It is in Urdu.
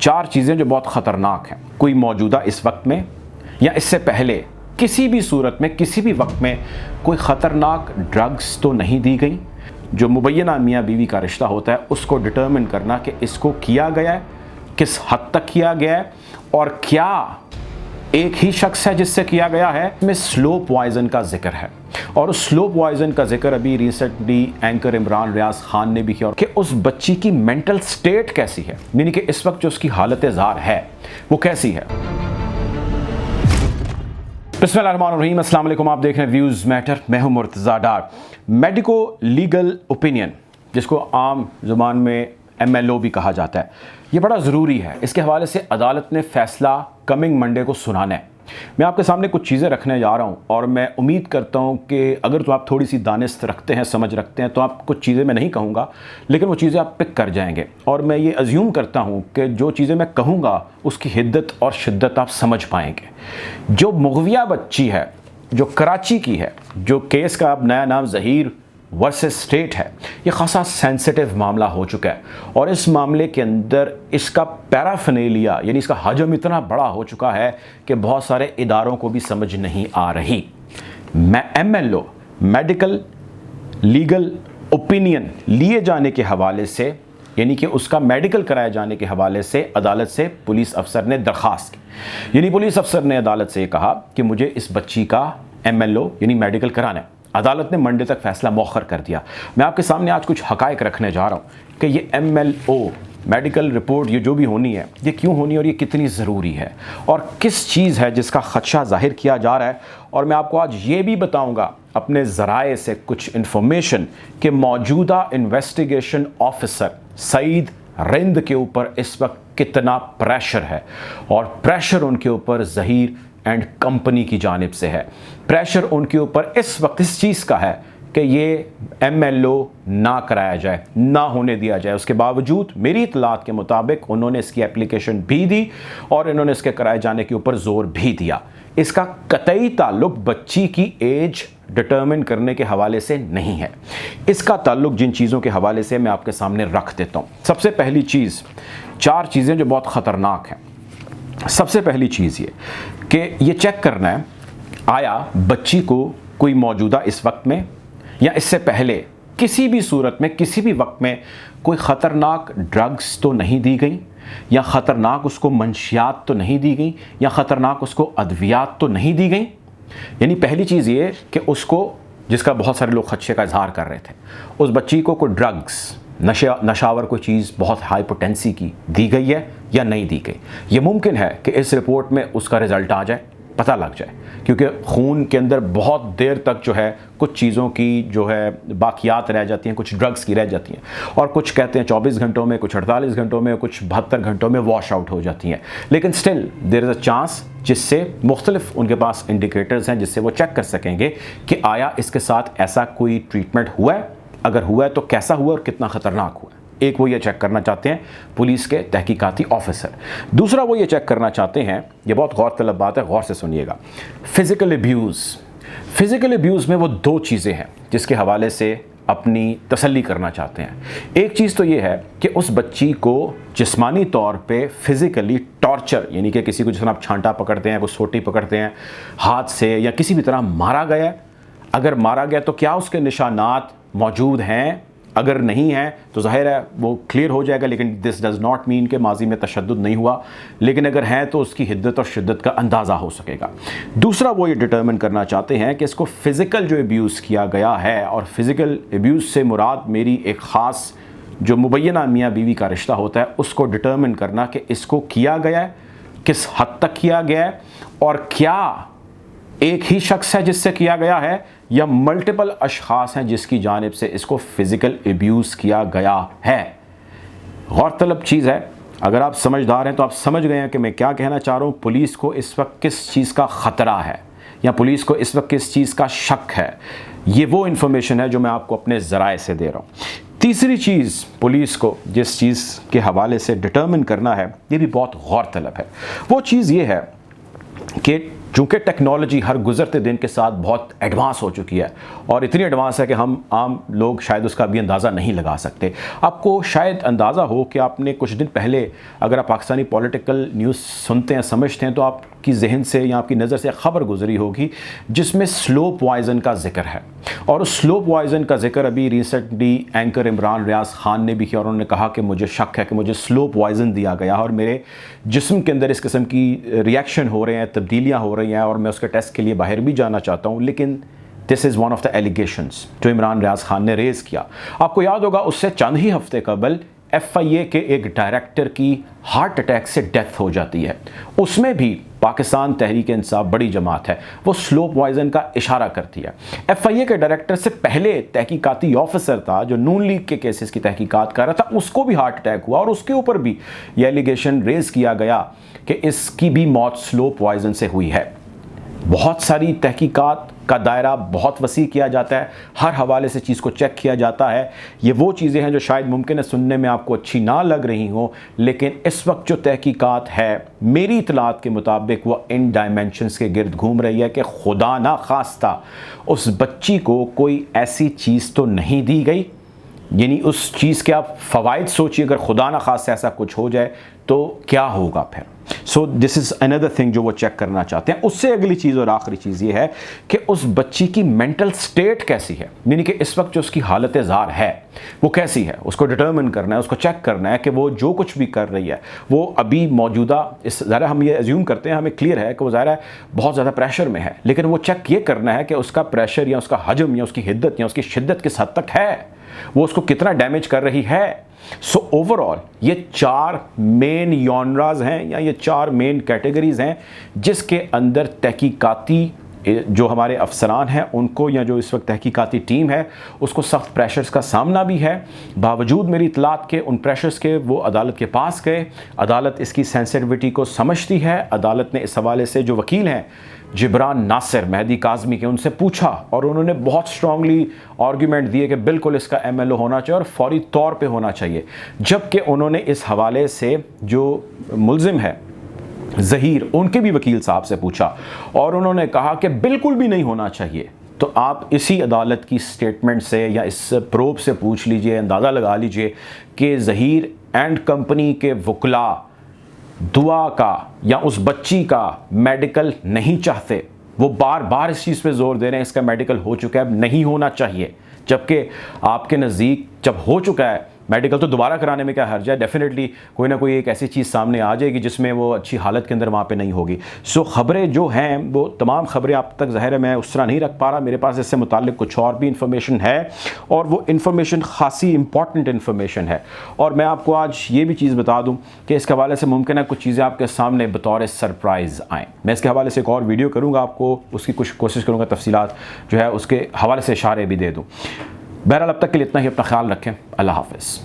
4 چیزیں جو بہت خطرناک ہیں، کوئی موجودہ اس وقت میں یا اس سے پہلے کسی بھی صورت میں کسی بھی وقت میں کوئی خطرناک ڈرگز تو نہیں دی گئی۔ جو مبینہ میاں بیوی کا رشتہ ہوتا ہے اس کو ڈٹرمن کرنا کہ اس کو کیا گیا ہے، کس حد تک کیا گیا ہے، اور کیا ایک ہی شخص ہے جس سے کیا گیا ہے۔ اس میں سلو پوائزن کا ذکر ہے، اور اس سلو پوائزن کا ذکر ابھی ریسنٹلی اینکر عمران ریاض خان نے بھی کیا کہ اس بچی کی مینٹل سٹیٹ کیسی ہے، یعنی کہ اس وقت جو اس کی حالت زار ہے وہ کیسی ہے۔ بسم اللہ الرحمن الرحیم، السلام علیکم، آپ دیکھ رہے ہیں ویوز میٹر، میں ہوں Murtaza Dar. Medico legal opinion, جس کو عام زبان میں MLO بھی کہا جاتا ہے، یہ بڑا ضروری ہے۔ اس کے حوالے سے عدالت نے فیصلہ کمنگ منڈے کو سنانا ہے۔ میں آپ کے سامنے کچھ چیزیں رکھنے جا رہا ہوں، اور میں امید کرتا ہوں کہ اگر تو آپ تھوڑی سی دانست رکھتے ہیں، سمجھ رکھتے ہیں، تو آپ کچھ چیزیں میں نہیں کہوں گا لیکن وہ چیزیں آپ پک کر جائیں گے، اور میں یہ ازیوم کرتا ہوں کہ جو چیزیں میں کہوں گا اس کی حدت اور شدت آپ سمجھ پائیں گے۔ جو مغویہ بچی ہے، جو کراچی کی ہے، جو کیس کا اب نیا نام ظہیر ورسز اسٹیٹ ہے، یہ خاصا سینسٹیو معاملہ ہو چکا ہے، اور اس معاملے کے اندر اس کا پیرافینیلیا یعنی اس کا حجم اتنا بڑا ہو چکا ہے کہ بہت سارے اداروں کو بھی سمجھ نہیں آ رہی۔ MLO میڈیکل لیگل اوپینین لیے جانے کے حوالے سے، یعنی کہ اس کا میڈیکل کرائے جانے کے حوالے سے عدالت سے پولیس افسر نے درخواست کی، یعنی پولیس افسر نے عدالت سے یہ کہا کہ مجھے اس بچی کا MLO یعنی میڈیکل کرانا ہے۔ عدالت نے منڈے تک فیصلہ مؤخر کر دیا۔ میں آپ کے سامنے آج کچھ حقائق رکھنے جا رہا ہوں کہ یہ MLO میڈیکل رپورٹ یہ جو بھی ہونی ہے، یہ کیوں ہونی ہے اور یہ کتنی ضروری ہے، اور کس چیز ہے جس کا خدشہ ظاہر کیا جا رہا ہے۔ اور میں آپ کو آج یہ بھی بتاؤں گا اپنے ذرائع سے کچھ انفارمیشن کہ موجودہ انویسٹیگیشن آفیسر سعید رند کے اوپر اس وقت کتنا پریشر ہے، اور پریشر ان کے اوپر ظہیر اینڈ کمپنی کی جانب سے ہے۔ پریشر ان کے اوپر اس وقت اس چیز کا ہے کہ یہ MLO نہ کرایا جائے، نہ ہونے دیا جائے۔ اس کے باوجود میری اطلاعات کے مطابق انہوں نے اس کی اپلیکیشن بھی دی، اور انہوں نے اس کے کرائے جانے کے اوپر زور بھی دیا۔ اس کا قطعی تعلق بچی کی ایج ڈٹرمن کرنے کے حوالے سے نہیں ہے، اس کا تعلق جن چیزوں کے حوالے سے میں آپ کے سامنے رکھ دیتا ہوں۔ سب سے پہلی چیز، 4 چیزیں جو بہت خطرناک ہیں۔ سب سے پہلی چیز یہ کہ یہ چیک کرنا ہے آیا بچی کو کوئی موجودہ اس وقت میں یا اس سے پہلے کسی بھی صورت میں کسی بھی وقت میں کوئی خطرناک ڈرگز تو نہیں دی گئیں، یا خطرناک اس کو منشیات تو نہیں دی گئیں، یا خطرناک اس کو ادویات تو نہیں دی گئیں۔ یعنی پہلی چیز یہ کہ اس کو، جس کا بہت سارے لوگ خدشے کا اظہار کر رہے تھے، اس بچی کو کوئی ڈرگز نشاور کوئی چیز بہت ہائی پوٹینسی کی دی گئی ہے یا نہیں دی گئی۔ یہ ممکن ہے کہ اس رپورٹ میں اس کا رزلٹ آ جائے، پتہ لگ جائے، کیونکہ خون کے اندر بہت دیر تک جو ہے کچھ چیزوں کی جو ہے باقیات رہ جاتی ہیں، کچھ ڈرگز کی رہ جاتی ہیں، اور کچھ کہتے ہیں 24 گھنٹوں میں، کچھ 48 گھنٹوں میں، کچھ 72 گھنٹوں میں واش آؤٹ ہو جاتی ہیں۔ لیکن still there is a chance جس سے مختلف ان کے پاس انڈیکیٹرز ہیں جس سے وہ چیک کر سکیں گے کہ آیا اس کے ساتھ ایسا کوئی ٹریٹمنٹ ہوا ہے، اگر ہوا ہے تو کیسا ہوا اور کتنا خطرناک ہوا ہے۔ ایک وہ یہ چیک کرنا چاہتے ہیں پولیس کے تحقیقاتی آفیسر۔ دوسرا وہ یہ چیک کرنا چاہتے ہیں، یہ بہت غور طلب بات ہے، غور سے سنیے گا، فزیکل ایبیوز۔ فزیکل ایبیوز میں وہ 2 چیزیں ہیں جس کے حوالے سے اپنی تسلی کرنا چاہتے ہیں۔ ایک چیز تو یہ ہے کہ اس بچی کو جسمانی طور پہ فزیکلی ٹارچر، یعنی کہ کسی کو جس طرح آپ چھانٹا پکڑتے ہیں، کوئی سوٹی پکڑتے ہیں ہاتھ سے، یا کسی بھی طرح مارا گیا ہے۔ اگر مارا گیا تو کیا اس کے نشانات موجود ہیں؟ اگر نہیں ہیں تو ظاہر ہے وہ کلیئر ہو جائے گا، لیکن دس ڈز ناٹ مین کہ ماضی میں تشدد نہیں ہوا، لیکن اگر ہیں تو اس کی حدت اور شدت کا اندازہ ہو سکے گا۔ دوسرا وہ یہ ڈٹرمن کرنا چاہتے ہیں کہ اس کو فزیکل جو ایبیوز کیا گیا ہے، اور فزیکل ایبیوز سے مراد میری ایک خاص جو مبینہ میاں بیوی کا رشتہ ہوتا ہے اس کو ڈٹرمن کرنا کہ اس کو کیا گیا ہے، کس حد تک کیا گیا ہے، اور کیا ایک ہی شخص ہے جس سے کیا گیا ہے، یا ملٹیپل اشخاص ہیں جس کی جانب سے اس کو فزیکل ایبیوز کیا گیا ہے۔ غور طلب چیز ہے، اگر آپ سمجھدار ہیں تو آپ سمجھ گئے ہیں کہ میں کیا کہنا چاہ رہا ہوں۔ پولیس کو اس وقت کس چیز کا خطرہ ہے، یا پولیس کو اس وقت کس چیز کا شک ہے، یہ وہ انفارمیشن ہے جو میں آپ کو اپنے ذرائع سے دے رہا ہوں۔ تیسری چیز پولیس کو جس چیز کے حوالے سے ڈٹرمن کرنا ہے، یہ بھی بہت غور طلب ہے۔ وہ چیز یہ ہے کہ چونکہ ٹیکنالوجی ہر گزرتے دن کے ساتھ بہت ایڈوانس ہو چکی ہے اور اتنی ایڈوانس ہے کہ ہم عام لوگ شاید اس کا بھی اندازہ نہیں لگا سکتے. آپ کو شاید اندازہ ہو کہ آپ نے کچھ دن پہلے اگر آپ پاکستانی پولیٹیکل نیوز سنتے ہیں سمجھتے ہیں تو آپ کی ذہن سے یا آپ کی نظر سے خبر گزری ہوگی جس میں سلو پوائزن کا ذکر ہے. اور اس سلو پوائزن کا ذکر ابھی ریسنٹلی اینکر عمران ریاض خان نے بھی کیا اور انہوں نے کہا کہ مجھے شک ہے کہ مجھے سلو پوائزن دیا گیا اور میرے جسم کے اندر اس قسم کی ریاکشن ہو رہے ہیں, تبدیلیاں ہو رہی ہیں اور میں اس کے ٹیسٹ کے لیے باہر بھی جانا چاہتا ہوں. لیکن this is one of the allegations جو عمران ریاض خان نے ریز کیا. آپ کو یاد ہوگا اس سے چند ہی ہفتے قبل ایف آئی اے کے ایک ڈائریکٹر کی ہارٹ اٹیک سے ڈیتھ ہو جاتی ہے. اس میں بھی پاکستان تحریک انصاف بڑی جماعت ہے وہ سلو پوائزن کا اشارہ کرتی ہے. ایف آئی اے کے ڈائریکٹر سے پہلے تحقیقاتی آفیسر تھا جو نون لیگ کے کیسز کی تحقیقات کر رہا تھا, اس کو بھی ہارٹ اٹیک ہوا اور اس کے اوپر بھی یہ ایلیگیشن ریز کیا گیا کہ اس کی بھی موت سلو پوائزن سے ہوئی ہے. بہت ساری تحقیقات کا دائرہ بہت وسیع کیا جاتا ہے, ہر حوالے سے چیز کو چیک کیا جاتا ہے. یہ وہ چیزیں ہیں جو شاید ممکن ہے سننے میں آپ کو اچھی نہ لگ رہی ہوں, لیکن اس وقت جو تحقیقات ہے میری اطلاعات کے مطابق وہ ان ڈائمینشنز کے گرد گھوم رہی ہے کہ خدا نہ خواستہ اس بچی کو کوئی ایسی چیز تو نہیں دی گئی, یعنی اس چیز کے آپ فوائد سوچیے اگر خدا نہ خواستہ ایسا کچھ ہو جائے تو کیا ہوگا پھر. سو دس از اندر تھنگ جو وہ چیک کرنا چاہتے ہیں. اس سے اگلی چیز اور آخری چیز یہ ہے کہ اس بچی کی مینٹل سٹیٹ کیسی ہے, یعنی کہ اس وقت جو اس کی حالت زار ہے وہ کیسی ہے, اس کو ڈٹرمن کرنا ہے, اس کو چیک کرنا ہے کہ وہ جو کچھ بھی کر رہی ہے وہ ابھی موجودہ اس ظاہر ہم یہ ایزیوم کرتے ہیں, ہمیں کلیئر ہے کہ وہ ظاہر ہے بہت زیادہ پریشر میں ہے, لیکن وہ چیک یہ کرنا ہے کہ اس کا پریشر یا اس کا حجم یا اس کی حدت یا اس کی شدت کس حد تک ہے, وہ اس کو کتنا ڈیمیج کر رہی ہے. سو اوور آل یہ 4 مین یونراز ہیں یا یہ 4 مین کیٹیگریز ہیں جس کے اندر تحقیقاتی جو ہمارے افسران ہیں ان کو یا جو اس وقت تحقیقاتی ٹیم ہے اس کو سخت پریشرز کا سامنا بھی ہے. باوجود میری اطلاعات کے ان پریشرز کے وہ عدالت کے پاس گئے, عدالت اس کی سینسٹیوٹی کو سمجھتی ہے. عدالت نے اس حوالے سے جو وکیل ہیں جبران ناصر مہدی کاظمی کے ان سے پوچھا اور انہوں نے بہت سٹرونگلی آرگیومنٹ دیے کہ بالکل اس کا ایم ایل او ہونا چاہیے اور فوری طور پہ ہونا چاہیے, جبکہ انہوں نے اس حوالے سے جو ملزم ہے ظہیر ان کے بھی وکیل صاحب سے پوچھا اور انہوں نے کہا کہ بالکل بھی نہیں ہونا چاہیے. تو آپ اسی عدالت کی سٹیٹمنٹ سے یا اس پروب سے پوچھ لیجئے, اندازہ لگا لیجئے کہ ظہیر اینڈ کمپنی کے وکلاء دعا کا یا اس بچی کا میڈیکل نہیں چاہتے. وہ بار بار اس چیز پہ زور دے رہے ہیں اس کا میڈیکل ہو چکا ہے, اب نہیں ہونا چاہیے, جبکہ آپ کے نزدیک جب ہو چکا ہے میڈیکل تو دوبارہ کرانے میں کیا حرج ہے. ڈیفینیٹلی کوئی نہ کوئی ایک ایسی چیز سامنے آ جائے گی جس میں وہ اچھی حالت کے اندر وہاں پہ نہیں ہوگی. سو خبریں جو ہیں وہ تمام خبریں آپ تک ظاہر ہے میں اس طرح نہیں رکھ پا رہا, میرے پاس اس سے متعلق کچھ اور بھی انفارمیشن ہے اور وہ انفارمیشن خاصی امپورٹنٹ انفارمیشن ہے. اور میں آپ کو آج یہ بھی چیز بتا دوں کہ اس کے حوالے سے ممکن ہے کچھ چیزیں آپ کے سامنے بطور سرپرائز آئیں. میں اس کے حوالے سے ایک اور ویڈیو کروں گا, آپ کو اس کی کچھ کوشش کروں گا تفصیلات جو ہے اس کے حوالے سے اشارے بھی دے دوں. بہرحال اب تک کے لیے اتنا ہی, اپنا خیال رکھیں, اللہ حافظ.